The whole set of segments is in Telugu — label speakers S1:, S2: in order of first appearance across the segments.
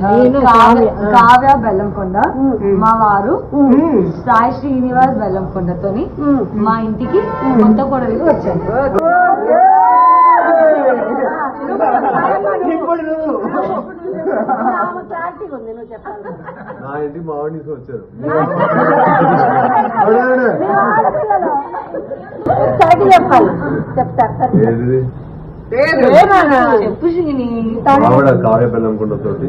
S1: కావ్య బెల్లంకొండ, మా వారు సాయి శ్రీనివాస్ బెల్లంకొండతోని మా ఇంటికి కొత్త కోడలిగా వచ్చాను.
S2: నా ఇంటి మావాడిని వచ్చారు.
S1: చెప్పు శ్రీని.
S2: ఆవిడ కావ్య బెల్లంకొండ తోటి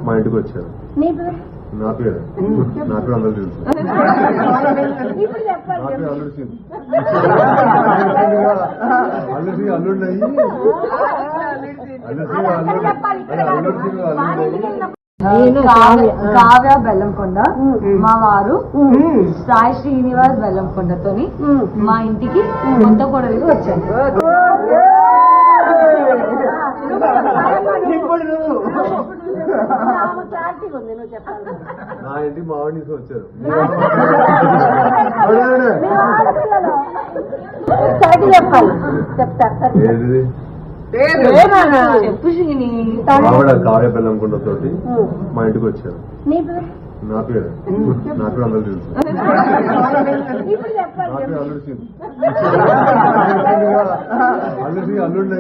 S2: మా ఇంటికి వచ్చారు. నా పేరు అందరూ తెలుసు. అల్లుడి అల్లుడు
S1: కావ్య బెల్లంకొండ, మా వారు సాయి శ్రీనివాస్ బెల్లంకొండతోని మా ఇంటికి కొత్త కోడలిగా వచ్చాను.
S2: నా ఇంటి మావాడిని వచ్చారు.
S1: చెప్పు శ్రీని.
S2: ఆవిడ కావ్య బెల్లంకొండ తోటి మా ఇంటికి వచ్చారు. నా పేరు అందరూ తెలుసు. అల్లుడి అల్లుడు